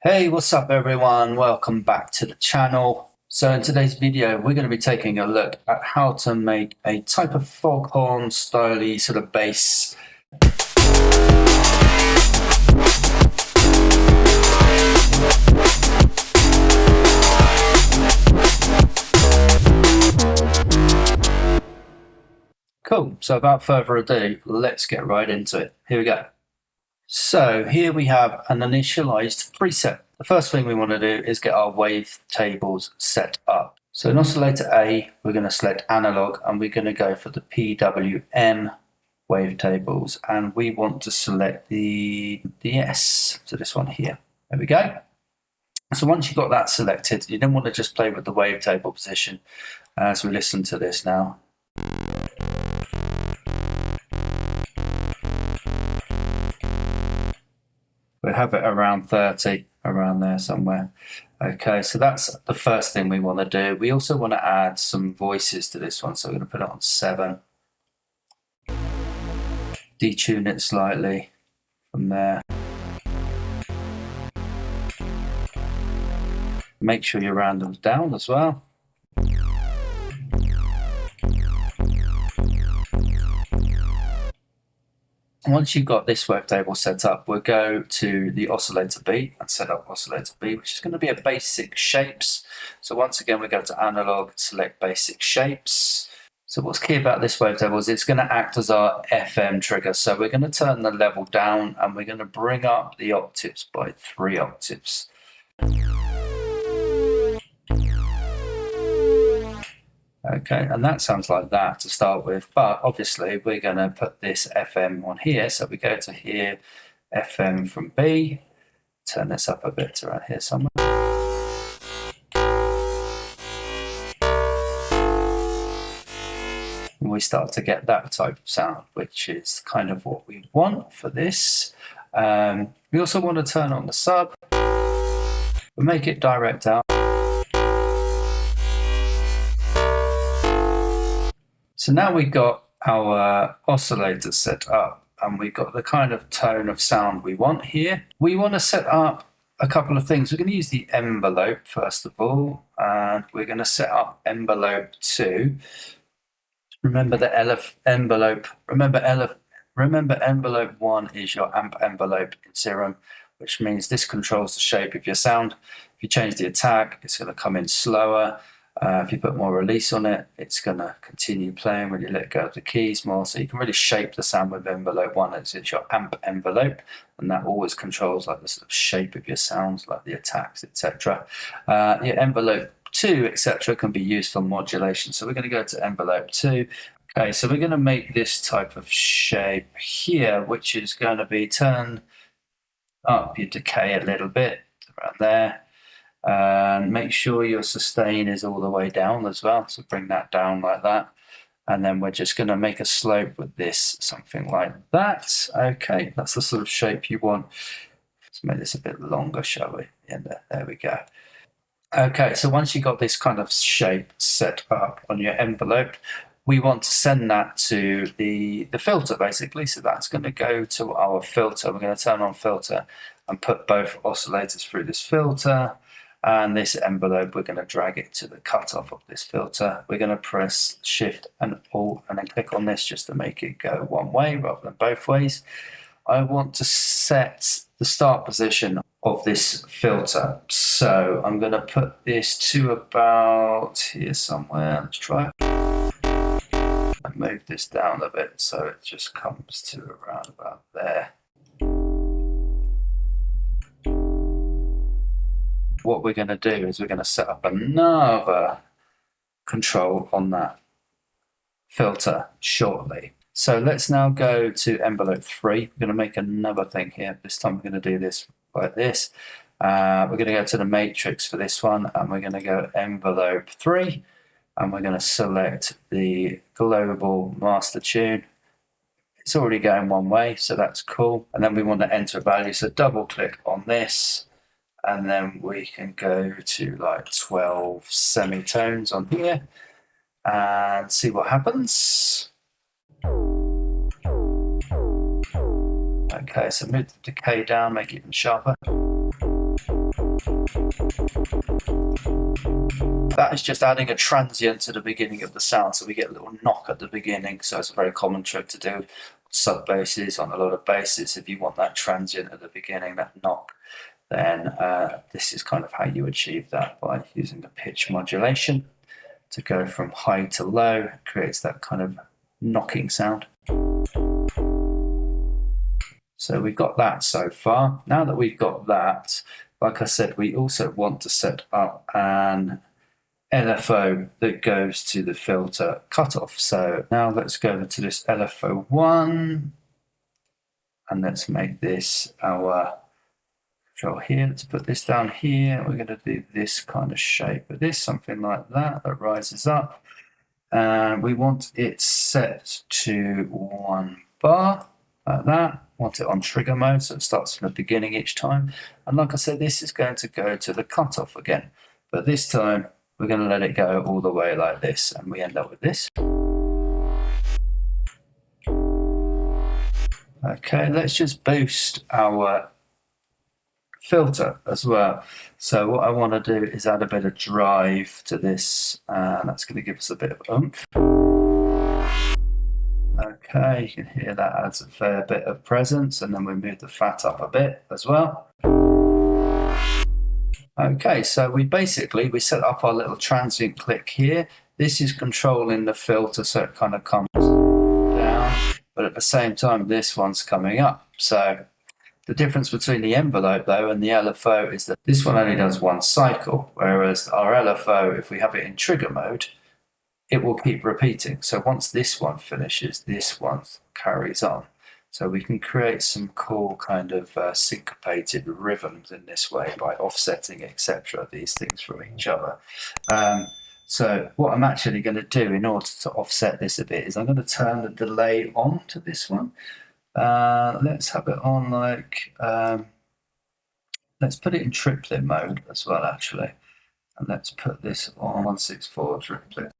Hey, what's up everyone? Welcome back to the channel. So in today's video, we're going to be taking a look at how to make a type of foghorn styly sort of bass. Cool. So without further ado, let's get right into it. Here we go. So here we have an initialized preset. The first thing we want to do is get our wavetables set up. So in oscillator A, we're going to select analog and we're going to go for the PWM wavetables, and we want to select the S, so this one here. There we go. So once you've got that selected, you don't want to just play with the wavetable position as we listen to this now. We have it around 30, around there somewhere. Okay, so that's the first thing we want to do. We also want to add some voices to this one, so we're going to put it on 7. Detune it slightly from there. Make sure your random's down as well. Once you've got this wavetable set up, we'll go to the oscillator B and set up oscillator B, which is going to be a basic shapes. So once again, we go to analog, select basic shapes. So what's key about this wavetable is it's going to act as our FM trigger. So we're going to turn the level down and we're going to bring up the octaves by 3 octaves. Okay, and that sounds like that to start with, but obviously we're going to put this FM on here. So we go to here, FM from B, turn this up a bit around here somewhere. And we start to get that type of sound, which is kind of what we want for this. We also want to turn on the sub, we'll make it direct out. So now we've got our oscillator set up and we've got the kind of tone of sound we want here. We want to set up a couple of things. We're going to use the envelope first of all, and we're going to set up envelope 2. Remember the envelope. Remember envelope 1 is your amp envelope in serum, which means this controls the shape of your sound. If you change the attack, it's going to come in slower. If you put more release on it, it's going to continue playing when you let go of the keys more. So you can really shape the sound with envelope 1 as it's your amp envelope, and that always controls like the sort of shape of your sounds, like the attacks, etc. Your envelope 2, etc. can be used for modulation. So we're going to go to envelope 2. Okay, so we're going to make this type of shape here, which is going to be turn up your decay a little bit around there. And make sure your sustain is all the way down as well, so bring that down like that, and then we're just going to make a slope with this, something like that. Okay, that's the sort of shape you want. Let's make this a bit longer, shall we? And there we go. Okay, so once you've got this kind of shape set up on your envelope, we want to send that to the filter basically. So that's going to go to our filter. We're going to turn on filter and put both oscillators through this filter. And this envelope, we're going to drag it to the cutoff of this filter. We're going to press Shift and Alt and then click on this just to make it go one way rather than both ways. I want to set the start position of this filter. So I'm going to put this to about here somewhere. Let's try it. And move this down a bit so it just comes to around about there. What we're going to do is we're going to set up another control on that filter shortly. So let's now go to envelope 3. We're going to make another thing here. This time we're going to do this like this. We're going to go to the matrix for this one, and we're going to go envelope 3, and we're going to select the global master tune. It's already going one way, so that's cool. And then we want to enter a value, so double click on this. And then we can go to like 12 semitones on here and see what happens. Okay, so move the decay down, make it even sharper. That is just adding a transient to the beginning of the sound, so we get a little knock at the beginning. So it's a very common trick to do sub basses on a lot of basses. If you want that transient at the beginning, that knock, then this is kind of how you achieve that, by using the pitch modulation to go from high to low. It creates that kind of knocking sound. So we've got that so far. Now that we've got that, like I said, we also want to set up an LFO that goes to the filter cutoff. So now let's go to this LFO1 and let's make this our control here. Let's put this down here. We're going to do this kind of shape of this, something like that, that rises up. And we want it set to 1 bar, like that. Want it on trigger mode, so it starts from the beginning each time. And like I said, this is going to go to the cutoff again. But this time, we're going to let it go all the way like this, and we end up with this. Okay, let's just boost our filter as well. So what I want to do is add a bit of drive to this, and that's going to give us a bit of oomph. Okay, you can hear that adds a fair bit of presence, and then we move the fat up a bit as well. Okay, so we set up our little transient click here. This is controlling the filter so it kind of comes down, but at the same time this one's coming up. So the difference between the envelope though and the LFO is that this one only does one cycle, whereas our LFO, if we have it in trigger mode, it will keep repeating. So once this one finishes, this one carries on. So we can create some cool kind of syncopated rhythms in this way by offsetting, etc., these things from each other. So what I'm actually going to do in order to offset this a bit is I'm going to turn the delay on to this one. Let's have it on like, let's put it in triplet mode as well, actually. And let's put this on 164 triplet.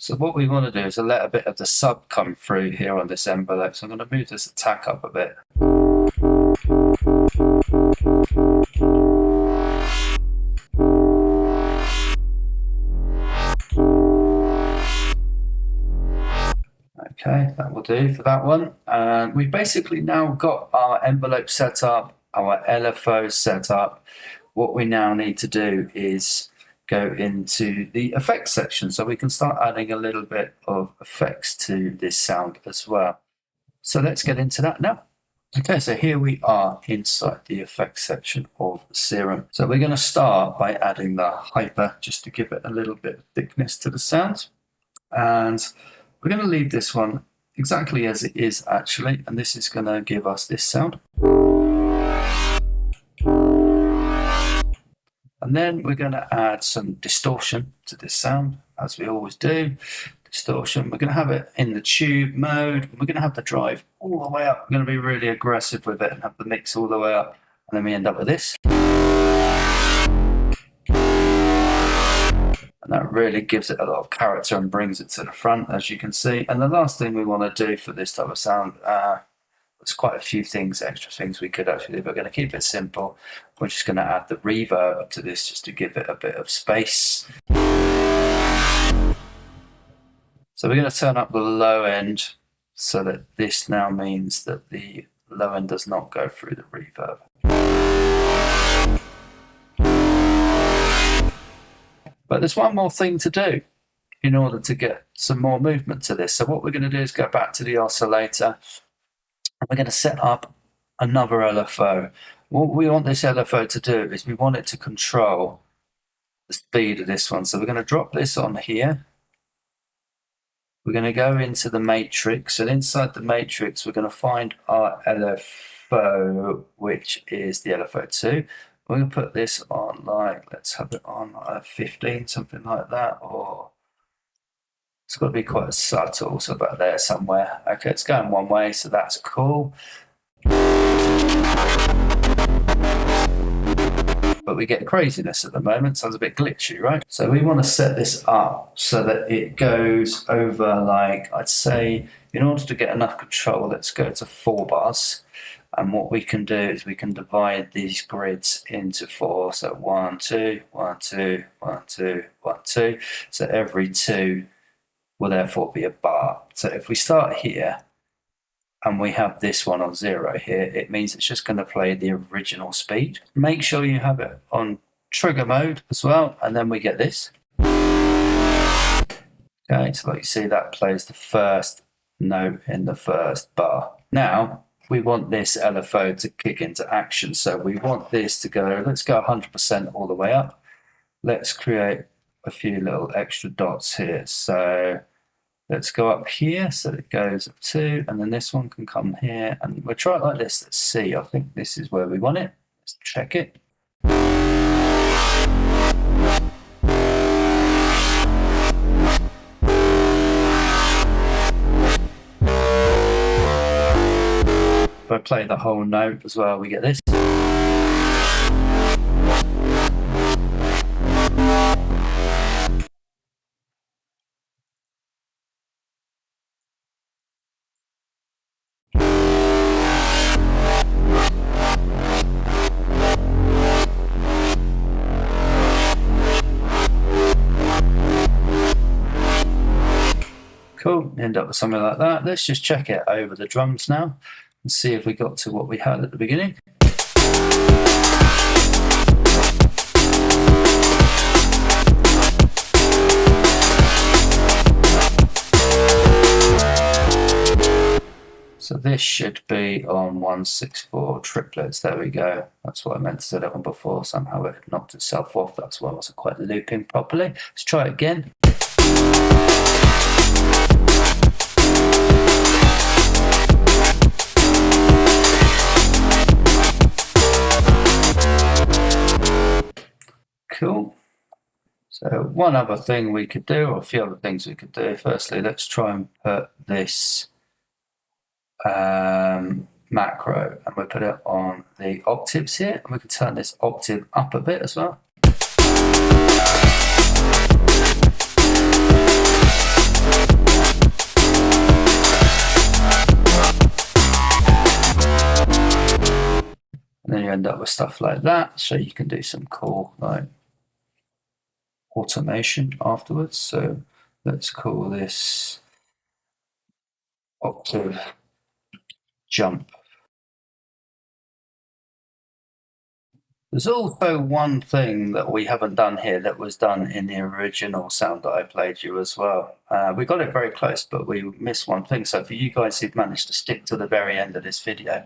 So what we want to do is let a bit of the sub come through here on this envelope. So I'm going to move this attack up a bit. Okay, that will do for that one. And we've basically now got our envelope set up, our LFO set up. What we now need to do is go into the effects section, so we can start adding a little bit of effects to this sound as well. So let's get into that now. Okay, so here we are inside the effects section of Serum. So we're going to start by adding the hyper, just to give it a little bit of thickness to the sound. And we're going to leave this one exactly as it is actually, and this is going to give us this sound. And then we're going to add some distortion to this sound, as we always do. Distortion, we're going to have it in the tube mode. We're going to have the drive all the way up. We're going to be really aggressive with it and have the mix all the way up. And then we end up with this. And that really gives it a lot of character and brings it to the front, as you can see. And the last thing we want to do for this type of sound, there's quite a few things, extra things we could actually do, but we're going to keep it simple. We're just going to add the reverb to this just to give it a bit of space. So we're going to turn up the low end so that this now means that the low end does not go through the reverb. But there's one more thing to do in order to get some more movement to this. So what we're going to do is go back to the oscillator, and we're going to set up another LFO. What we want this LFO to do is we want it to control the speed of this one. So we're going to drop this on here. We're going to go into the matrix, and inside the matrix we're going to find our LFO, which is the LFO2. We're going to put this on, like, let's have it on 15, something like that, or it's got to be quite subtle, so about there somewhere. Okay, it's going one way, so that's cool. but we get craziness at the moment. Sounds a bit glitchy, right? So we want to set this up so that it goes over, like, I'd say, in order to get enough control, let's go to 4 bars. And what we can do is we can divide these grids into 4. So 1, 2, 1, 2, 1, 2, 1, 2. So every 2 will therefore be a bar. So if we start here and we have this one on 0 here, it means it's just going to play the original speed. Make sure you have it on trigger mode as well, and then we get this. Okay, so like you see, that plays the first note in the first bar. Now, we want this LFO to kick into action. So we want this to go, let's go 100% all the way up. Let's create a few little extra dots here. So let's go up here, so it goes up 2, and then this one can come here, and we'll try it like this. Let's see, I think this is where we want it. Let's check it. If I play the whole note as well, we get this. Cool, end up with something like that. Let's just check it over the drums now and see if we got to what we had at the beginning. So this should be on 164 triplets. There we go. That's what I meant to set it on before. Somehow it knocked itself off. That's why I wasn't quite looping properly. Let's try it again. Cool. So one other thing we could do, or a few other things we could do. Firstly, let's try and put this macro, and we'll put it on the octaves here, and we can turn this octave up a bit as well. And then you end up with stuff like that, so you can do some cool like automation afterwards. So let's call this octave jump. There's also one thing that we haven't done here that was done in the original sound that I played you as well. We got it very close, but we missed one thing. So for you guys who've managed to stick to the very end of this video,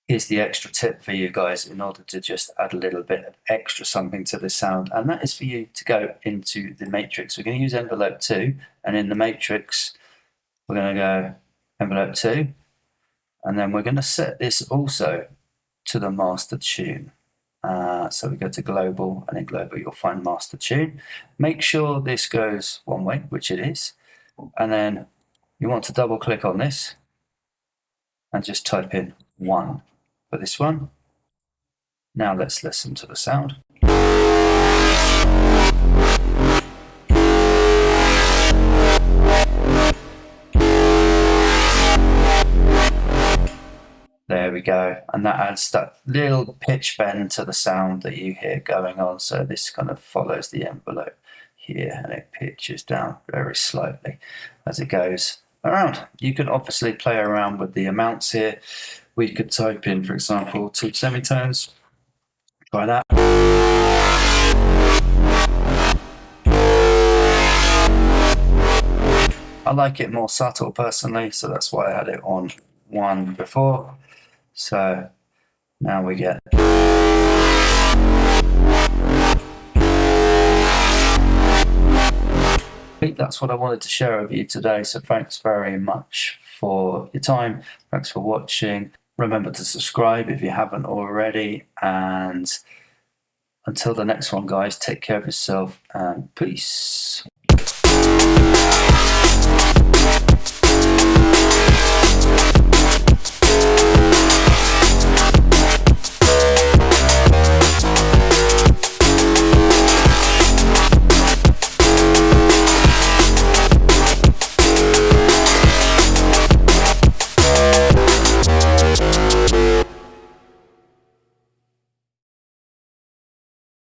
here's the extra tip for you guys in order to just add a little bit of extra something to the sound. And that is for you to go into the matrix. We're going to use envelope 2, and in the matrix, we're going to go envelope 2, and then we're going to set this also to the master tune. So we go to global, and in global you'll find master tune. Make sure this goes one way, which it is, and then you want to double click on this and just type in 1 for this one. Now let's listen to the sound. There we go, and that adds that little pitch bend to the sound that you hear going on. So this kind of follows the envelope here, and it pitches down very slightly as it goes around. You can obviously play around with the amounts here. We could type in, for example, 2 semitones. Try that. I like it more subtle personally, so that's why I had it on 1 before. So now we get. I think that's what I wanted to share with you today. So thanks very much for your time. Thanks for watching. Remember to subscribe if you haven't already. And until the next one, guys, take care of yourself and peace.